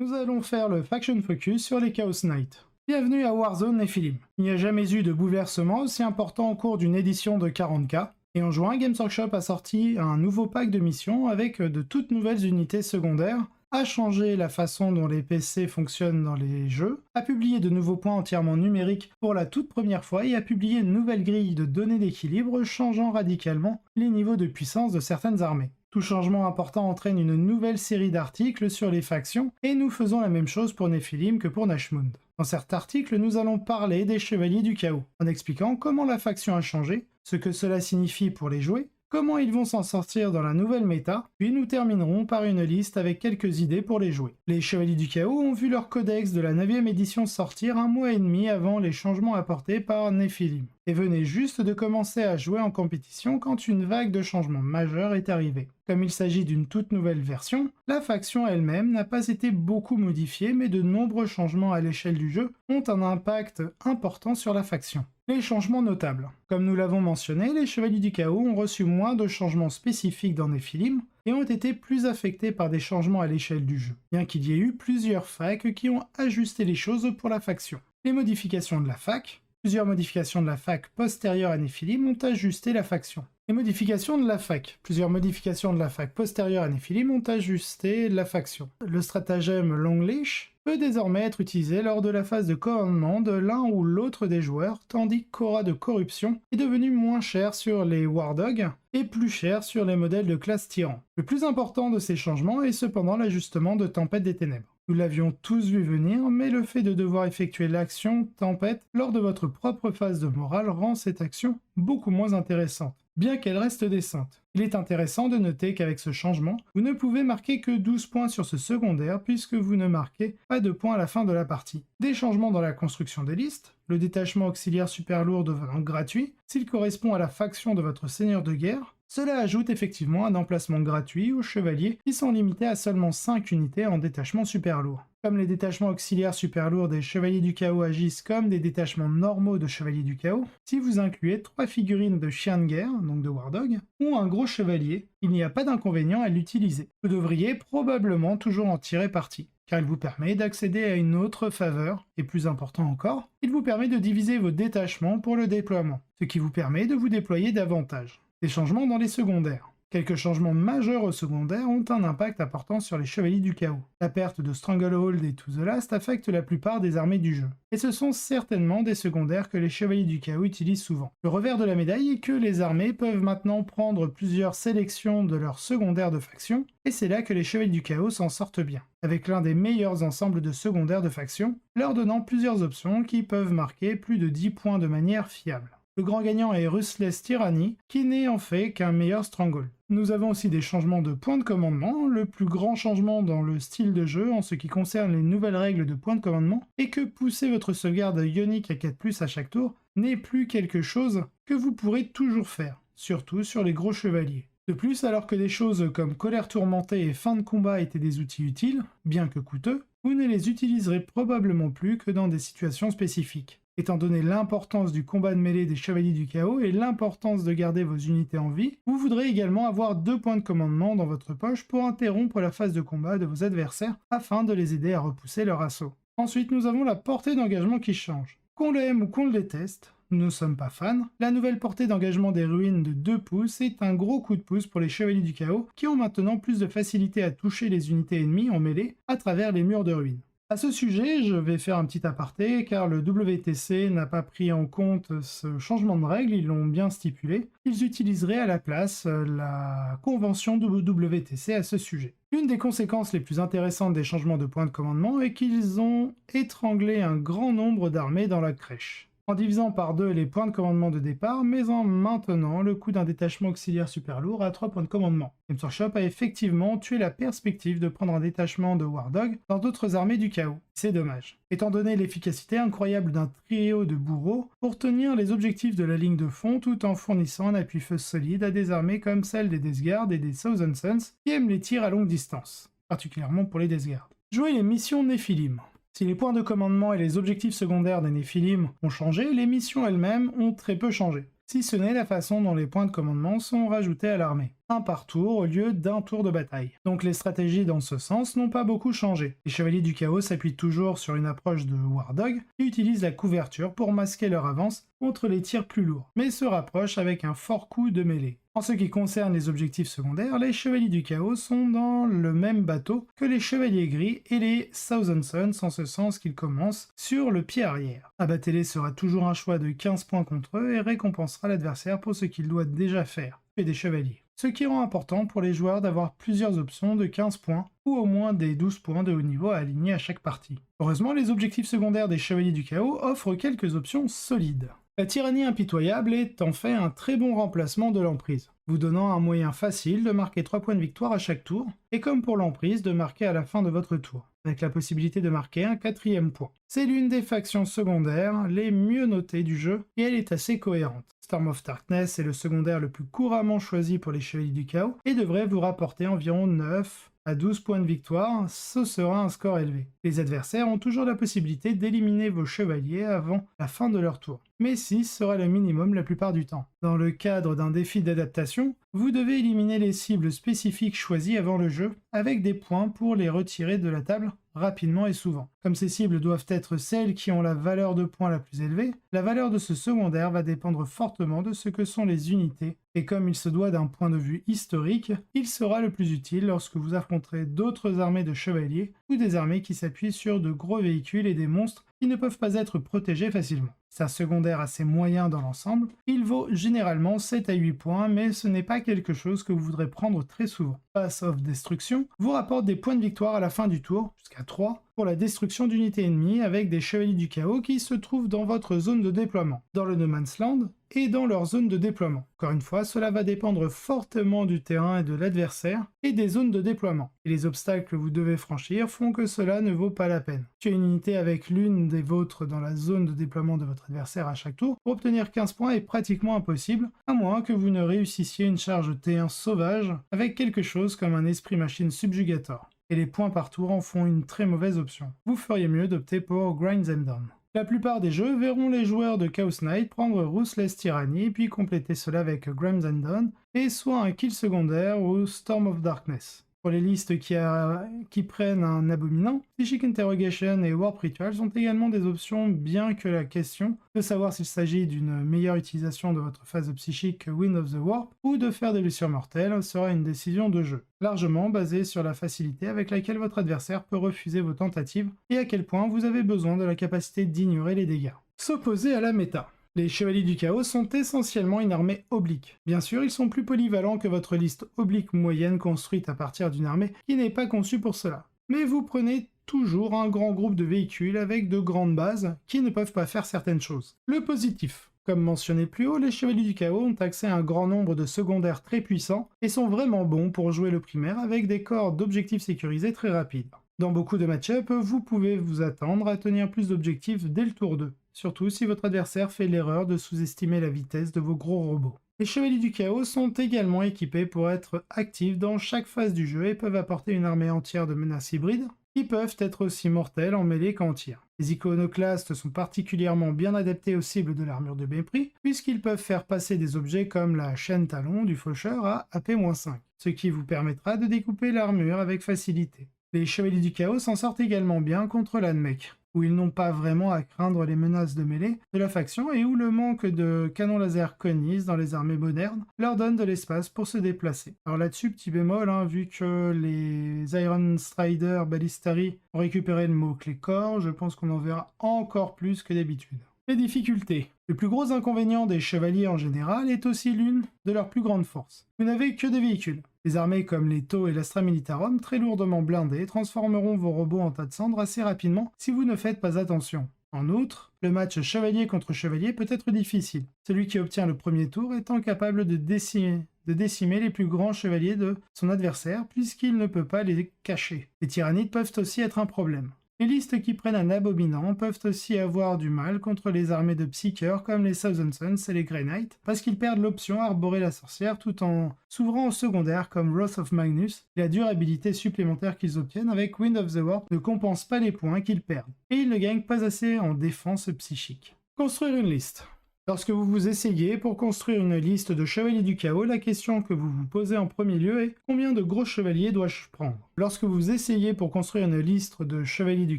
nous allons faire le Faction Focus sur les Chaos Knights. Bienvenue à Warzone Nephilim. Il n'y a jamais eu de bouleversement aussi important au cours d'une édition de 40K, et en juin, Games Workshop a sorti un nouveau pack de missions avec de toutes nouvelles unités secondaires, a changé la façon dont les PC fonctionnent dans les jeux, a publié de nouveaux points entièrement numériques pour la toute première fois et a publié une nouvelle grille de données d'équilibre changeant radicalement les niveaux de puissance de certaines armées. Tout changement important entraîne une nouvelle série d'articles sur les factions, et nous faisons la même chose pour Nephilim que pour Nashmund. Dans cet article, nous allons parler des Chevaliers du Chaos, en expliquant comment la faction a changé, ce que cela signifie pour les jouer, comment ils vont s'en sortir dans la nouvelle méta, puis nous terminerons par une liste avec quelques idées pour les jouer. Les Chevaliers du Chaos ont vu leur codex de la 9ème édition sortir un mois et demi avant les changements apportés par Nephilim, et venaient juste de commencer à jouer en compétition quand une vague de changements majeurs est arrivée. Comme il s'agit d'une toute nouvelle version, la faction elle-même n'a pas été beaucoup modifiée, mais de nombreux changements à l'échelle du jeu ont un impact important sur la faction. Les changements notables. Comme nous l'avons mentionné, les Chevaliers du Chaos ont reçu moins de changements spécifiques dans Nephilim et ont été plus affectés par des changements à l'échelle du jeu, bien qu'il y ait eu plusieurs facs qui ont ajusté les choses pour la faction. Les modifications de la fac. Plusieurs modifications de la fac postérieures à Nephilim ont ajusté la faction. Les modifications de la fac. Plusieurs modifications de la fac postérieures à Nephilim ont ajusté la faction. Le stratagème Longleash peut désormais être utilisé lors de la phase de commandement de l'un ou l'autre des joueurs, tandis qu'Aura de corruption est devenu moins cher sur les War Dogs et plus cher sur les modèles de classe tyran. Le plus important de ces changements est cependant l'ajustement de Tempête des Ténèbres. Nous l'avions tous vu venir, mais le fait de devoir effectuer l'action Tempête lors de votre propre phase de morale rend cette action beaucoup moins intéressante, bien qu'elle reste décente. Il est intéressant de noter qu'avec ce changement, vous ne pouvez marquer que 12 points sur ce secondaire puisque vous ne marquez pas de points à la fin de la partie. Des changements dans la construction des listes, le détachement auxiliaire super lourd devenant gratuit, s'il correspond à la faction de votre seigneur de guerre. Cela ajoute effectivement un emplacement gratuit aux chevaliers qui sont limités à seulement 5 unités en détachement super lourd. Comme les détachements auxiliaires super lourds des Chevaliers du Chaos agissent comme des détachements normaux de Chevaliers du Chaos, si vous incluez 3 figurines de chien de guerre, donc de War Dog, ou un gros chevalier, il n'y a pas d'inconvénient à l'utiliser. Vous devriez probablement toujours en tirer parti, car il vous permet d'accéder à une autre faveur, et plus important encore, il vous permet de diviser vos détachements pour le déploiement, ce qui vous permet de vous déployer davantage. Des changements dans les secondaires. Quelques changements majeurs aux secondaires ont un impact important sur les Chevaliers du Chaos. La perte de Stranglehold et To The Last affecte la plupart des armées du jeu. Et ce sont certainement des secondaires que les Chevaliers du Chaos utilisent souvent. Le revers de la médaille est que les armées peuvent maintenant prendre plusieurs sélections de leurs secondaires de faction, et c'est là que les Chevaliers du Chaos s'en sortent bien, avec l'un des meilleurs ensembles de secondaires de faction, leur donnant plusieurs options qui peuvent marquer plus de 10 points de manière fiable. Le grand gagnant est Ruthless Tyranny, qui n'est en fait qu'un meilleur Stronghold. Nous avons aussi des changements de points de commandement. Le plus grand changement dans le style de jeu en ce qui concerne les nouvelles règles de points de commandement est que pousser votre sauvegarde ionique à 4+, à chaque tour n'est plus quelque chose que vous pourrez toujours faire, surtout sur les gros chevaliers. De plus, alors que des choses comme colère tourmentée et fin de combat étaient des outils utiles, bien que coûteux, vous ne les utiliserez probablement plus que dans des situations spécifiques. Étant donné l'importance du combat de mêlée des Chevaliers du Chaos et l'importance de garder vos unités en vie, vous voudrez également avoir 2 points de commandement dans votre poche pour interrompre la phase de combat de vos adversaires afin de les aider à repousser leur assaut. Ensuite, nous avons la portée d'engagement qui change. Qu'on l'aime ou qu'on le déteste, nous ne sommes pas fans, la nouvelle portée d'engagement des ruines de 2 pouces est un gros coup de pouce pour les Chevaliers du Chaos qui ont maintenant plus de facilité à toucher les unités ennemies en mêlée à travers les murs de ruines. À ce sujet, je vais faire un petit aparté car le WTC n'a pas pris en compte ce changement de règle, ils l'ont bien stipulé. Ils utiliseraient à la place la convention WTC à ce sujet. L'une des conséquences les plus intéressantes des changements de points de commandement est qu'ils ont étranglé un grand nombre d'armées dans la crèche, en divisant par 2 les points de commandement de départ, mais en maintenant le coût d'un détachement auxiliaire super lourd à 3 points de commandement. Games Workshop a effectivement tué la perspective de prendre un détachement de War Dog dans d'autres armées du chaos. C'est dommage. Étant donné l'efficacité incroyable d'un trio de bourreaux pour tenir les objectifs de la ligne de fond tout en fournissant un appui-feu solide à des armées comme celle des Death Guard et des Thousand Suns qui aiment les tirs à longue distance, particulièrement pour les Death Guard. Jouer les missions Nephilim. Si les points de commandement et les objectifs secondaires des Nephilim ont changé, les missions elles-mêmes ont très peu changé, si ce n'est la façon dont les points de commandement sont rajoutés à l'armée. un par tour au lieu d'un tour de bataille. Donc les stratégies dans ce sens n'ont pas beaucoup changé. Les chevaliers du chaos s'appuient toujours sur une approche de War Dog et utilisent la couverture pour masquer leur avance contre les tirs plus lourds, mais se rapprochent avec un fort coup de mêlée. En ce qui concerne les objectifs secondaires, les chevaliers du chaos sont dans le même bateau que les chevaliers gris et les Thousand Suns, en ce sens qu'ils commencent sur le pied arrière. Abattre-les sera toujours un choix de 15 points contre eux et récompensera l'adversaire pour ce qu'il doit déjà faire, tuer des chevaliers. Ce qui rend important pour les joueurs d'avoir plusieurs options de 15 points ou au moins des 12 points de haut niveau à aligner à chaque partie. Heureusement, les objectifs secondaires des chevaliers du chaos offrent quelques options solides. La tyrannie impitoyable est en fait un très bon remplacement de l'emprise, vous donnant un moyen facile de marquer 3 points de victoire à chaque tour, et comme pour l'emprise, de marquer à la fin de votre tour, avec la possibilité de marquer un 4e point. C'est l'une des factions secondaires les mieux notées du jeu, et elle est assez cohérente. Storm of Darkness est le secondaire le plus couramment choisi pour les chevaliers du chaos, et devrait vous rapporter environ 9 à 12 points de victoire, ce sera un score élevé. Les adversaires ont toujours la possibilité d'éliminer vos chevaliers avant la fin de leur tour, mais 6 sera le minimum la plupart du temps. Dans le cadre d'un défi d'adaptation, vous devez éliminer les cibles spécifiques choisies avant le jeu, avec des points pour les retirer de la table rapidement et souvent. Comme ces cibles doivent être celles qui ont la valeur de points la plus élevée, la valeur de ce secondaire va dépendre fortement de ce que sont les unités, et comme il se doit d'un point de vue historique, il sera le plus utile lorsque vous affronterez d'autres armées de chevaliers ou des armées qui s'appuient sur de gros véhicules et des monstres qui ne peuvent pas être protégés facilement. C'est un secondaire assez moyen dans l'ensemble, il vaut généralement 7 à 8 points, mais ce n'est pas quelque chose que vous voudrez prendre très souvent. Pass of Destruction vous rapporte des points de victoire à la fin du tour, jusqu'à 3, pour la destruction d'unités ennemies avec des chevaliers du chaos qui se trouvent dans votre zone de déploiement, dans le No Man's Land et dans leur zone de déploiement. Encore une fois, cela va dépendre fortement du terrain et de l'adversaire et des zones de déploiement. Et les obstacles que vous devez franchir font que cela ne vaut pas la peine. Tuer une unité avec l'une des vôtres dans la zone de déploiement de votre adversaire à chaque tour pour obtenir 15 points est pratiquement impossible, à moins que vous ne réussissiez une charge T1 sauvage avec quelque chose comme un esprit machine subjugator. Et les points par tour en font une très mauvaise option. Vous feriez mieux d'opter pour Grind Them Down. La plupart des jeux verront les joueurs de Chaos Knight prendre Ruthless Tyranny, puis compléter cela avec Grind Them Down, et soit un kill secondaire ou Storm of Darkness. Pour les listes qui prennent un abominant, Psychic Interrogation et Warp Ritual sont également des options, bien que la question de savoir s'il s'agit d'une meilleure utilisation de votre phase psychique Wind of the Warp ou de faire des blessures mortelles sera une décision de jeu, largement basée sur la facilité avec laquelle votre adversaire peut refuser vos tentatives et à quel point vous avez besoin de la capacité d'ignorer les dégâts. S'opposer à la méta. Les chevaliers du chaos sont essentiellement une armée oblique. Bien sûr, ils sont plus polyvalents que votre liste oblique moyenne construite à partir d'une armée qui n'est pas conçue pour cela. Mais vous prenez toujours un grand groupe de véhicules avec de grandes bases qui ne peuvent pas faire certaines choses. Le positif. Comme mentionné plus haut, les chevaliers du chaos ont accès à un grand nombre de secondaires très puissants et sont vraiment bons pour jouer le primaire avec des corps d'objectifs sécurisés très rapides. Dans beaucoup de match-up, vous pouvez vous attendre à tenir plus d'objectifs dès le tour 2. Surtout si votre adversaire fait l'erreur de sous-estimer la vitesse de vos gros robots. Les chevaliers du chaos sont également équipés pour être actifs dans chaque phase du jeu et peuvent apporter une armée entière de menaces hybrides, qui peuvent être aussi mortelles en mêlée qu'en tir. Les iconoclastes sont particulièrement bien adaptés aux cibles de l'armure de mépris, puisqu'ils peuvent faire passer des objets comme la chaîne talon du faucheur à AP-5, ce qui vous permettra de découper l'armure avec facilité. Les chevaliers du chaos s'en sortent également bien contre l'Anmech, où ils n'ont pas vraiment à craindre les menaces de mêlée de la faction et où le manque de canons laser Conis dans les armées modernes leur donne de l'espace pour se déplacer. Alors là-dessus, petit bémol, vu que les Iron Strider Ballistari ont récupéré le mot-clé corps, je pense qu'on en verra encore plus que d'habitude. Les difficultés. Le plus gros inconvénient des chevaliers en général est aussi l'une de leurs plus grandes forces. Vous n'avez que des véhicules. Les armées comme les Tau et l'Astra Militarum, très lourdement blindées, transformeront vos robots en tas de cendres assez rapidement si vous ne faites pas attention. En outre, le match chevalier contre chevalier peut être difficile, celui qui obtient le premier tour étant capable de décimer les plus grands chevaliers de son adversaire puisqu'il ne peut pas les cacher. Les tyrannides peuvent aussi être un problème. Les listes qui prennent un abominant peuvent aussi avoir du mal contre les armées de psycheurs comme les Thousand Suns et les Grey Knight, parce qu'ils perdent l'option Arborer la sorcière tout en s'ouvrant en secondaire comme Wrath of Magnus, et la durabilité supplémentaire qu'ils obtiennent avec Wind of the Warp ne compense pas les points qu'ils perdent, et ils ne gagnent pas assez en défense psychique. Construire une liste. Lorsque vous vous essayez pour construire une liste de chevaliers du chaos, la question que vous vous posez en premier lieu est combien de gros chevaliers dois-je prendre? Lorsque vous essayez pour construire une liste de chevaliers du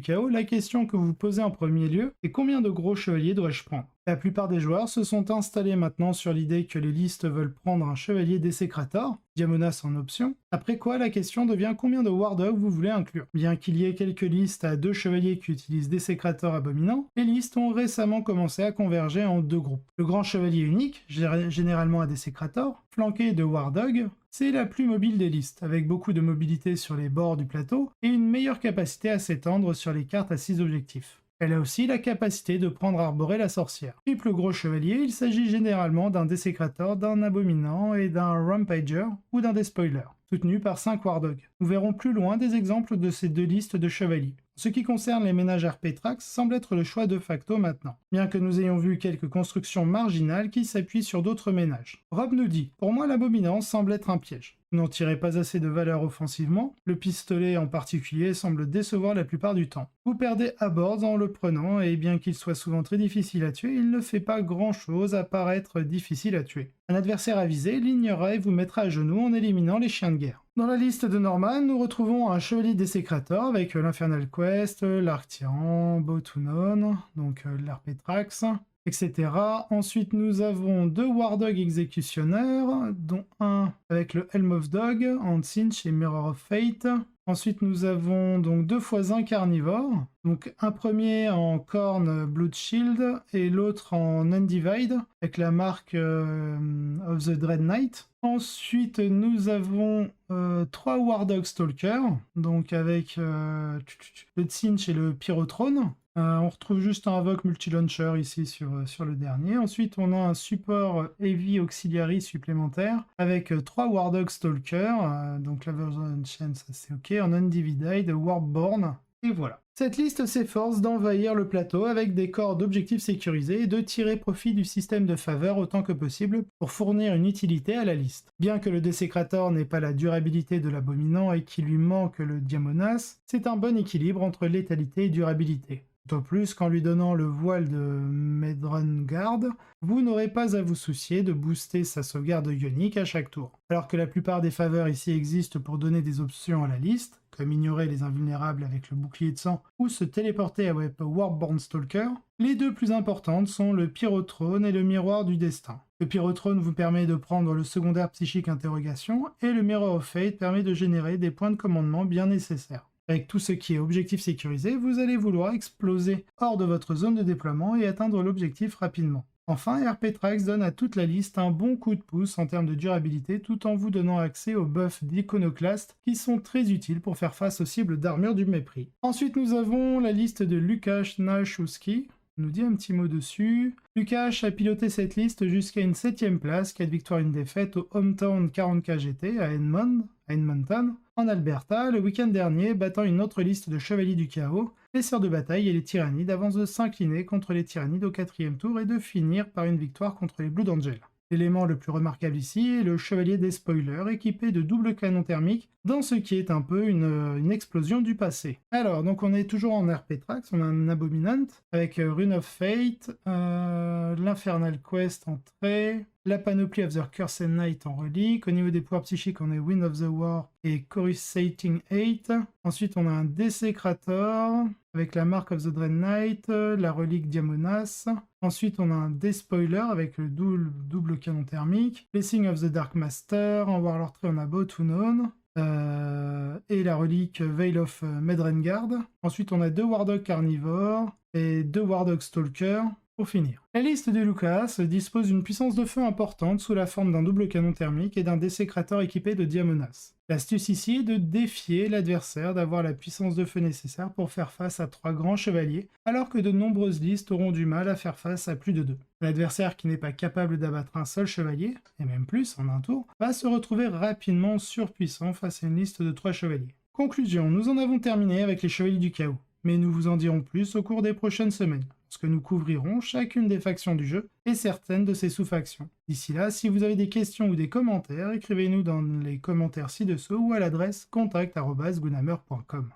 chaos, la question que vous vous posez en premier lieu est combien de gros chevaliers dois-je prendre? La plupart des joueurs se sont installés maintenant sur l'idée que les listes veulent prendre un chevalier Desecrator, Diamonas en option, après quoi la question devient combien de War Dogs vous voulez inclure. Bien qu'il y ait quelques listes à 2 chevaliers qui utilisent Desecrator abominant, les listes ont récemment commencé à converger en 2 groupes. Le grand chevalier unique, généralement à Desecrator, flanqué de War Dog, c'est la plus mobile des listes, avec beaucoup de mobilité sur les bords du plateau et une meilleure capacité à s'étendre sur les cartes à 6 objectifs. Elle a aussi la capacité de prendre Arborée la sorcière. Triple gros chevalier, il s'agit généralement d'un Desecrator, d'un Abominant et d'un Rampager ou d'un Despoiler, soutenu par 5 War Dogs. Nous verrons plus loin des exemples de ces 2 listes de chevaliers. Ce qui concerne les ménages RP Trax semble être le choix de facto maintenant, bien que nous ayons vu quelques constructions marginales qui s'appuient sur d'autres ménages. Rob nous dit « Pour moi l'abominant semble être un piège. Vous n'en tirez pas assez de valeur offensivement, le pistolet en particulier semble décevoir la plupart du temps. Vous perdez à bord en le prenant et bien qu'il soit souvent très difficile à tuer, il ne fait pas grand chose à paraître difficile à tuer. Un adversaire avisé l'ignorera et vous mettra à genoux en éliminant les chiens de guerre. » Dans la liste de Norman, nous retrouvons un chevalier Desecrator avec l'Infernal Quest, l'Arc-Tyran, Botunon, donc l'Arpetrax, etc. Ensuite, nous avons 2 War Dog exécutionneurs, dont un avec le Helm of Dog, Antsinch et Mirror of Fate. Ensuite, nous avons donc 2 x 1 carnivore, donc un premier en Corn Blood Shield et l'autre en Undivide, avec la marque of the Dread Knight. Ensuite, nous avons 3 War Dog Stalker, donc avec le Tsinch et le Pyrotrone. On retrouve juste un Invoke Multi-Launcher ici sur le dernier. Ensuite, on a un support Heavy Auxiliary supplémentaire avec 3 War Dog Stalker, donc la version Chain, ça c'est ok, en Undivided, Warpborn, et voilà. Cette liste s'efforce d'envahir le plateau avec des corps d'objectifs sécurisés et de tirer profit du système de faveur autant que possible pour fournir une utilité à la liste. Bien que le Desecrator n'ait pas la durabilité de l'abominant et qu'il lui manque le Diamonas, c'est un bon équilibre entre létalité et durabilité. D'autant plus qu'en lui donnant le voile de Medrungard, vous n'aurez pas à vous soucier de booster sa sauvegarde ionique à chaque tour. Alors que la plupart des faveurs ici existent pour donner des options à la liste, comme ignorer les invulnérables avec le bouclier de sang ou se téléporter avec Warpborn Stalker, les 2 plus importantes sont le Pyrotrone et le Miroir du Destin. Le Pyrotrone vous permet de prendre le secondaire psychique interrogation et le Mirror of Fate permet de générer des points de commandement bien nécessaires. Avec tout ce qui est objectif sécurisé, vous allez vouloir exploser hors de votre zone de déploiement et atteindre l'objectif rapidement. Enfin, RPTrax donne à toute la liste un bon coup de pouce en termes de durabilité tout en vous donnant accès aux buffs d'iconoclastes qui sont très utiles pour faire face aux cibles d'armure du mépris. Ensuite, nous avons la liste de Lukasz Naszewski. Nous dit un petit mot dessus. Lukasz a piloté cette liste jusqu'à une 7ème place, 4 victoires, 1 défaite au Hometown 40K GT à Edmonton, en Alberta, le week-end dernier, battant une autre liste de chevaliers du chaos, les sœurs de bataille et les tyrannides, avant de s'incliner contre les tyrannides au 4ème tour et de finir par une victoire contre les Blood Angels. L'élément le plus remarquable ici est le chevalier des spoilers équipé de double canon thermique dans ce qui est un peu une explosion du passé. Alors, donc on est toujours en RPTrax, on a un Abominant avec Rune of Fate, l'Infernal Quest en trait, la Panoply of the Cursed Knight en relique. Au niveau des pouvoirs psychiques, on a Wind of the War et Coruscating 8. Ensuite, on a un Desecrator avec la Mark of the Dread Knight, la relique Diamonas. Ensuite, on a un Despoiler avec le double canon thermique, Blessing of the Dark Master. En Warlord Tree, on a Botunon. Et la relique Veil of Medrungard. Ensuite, on a 2 War Dog Carnivore et 2 War Dog Stalker. Pour finir, la liste de Lukasz dispose d'une puissance de feu importante sous la forme d'un double canon thermique et d'un Desecrator équipé de Diamonas. L'astuce ici est de défier l'adversaire d'avoir la puissance de feu nécessaire pour faire face à 3 grands chevaliers, alors que de nombreuses listes auront du mal à faire face à plus de 2. L'adversaire qui n'est pas capable d'abattre un seul chevalier, et même plus en un tour, va se retrouver rapidement surpuissant face à une liste de 3 chevaliers. Conclusion, nous en avons terminé avec les chevaliers du chaos, mais nous vous en dirons plus au cours des prochaines semaines, lorsque nous couvrirons chacune des factions du jeu et certaines de ses sous-factions. D'ici là, si vous avez des questions ou des commentaires, écrivez-nous dans les commentaires ci-dessous ou à l'adresse contact@gunhammer.com.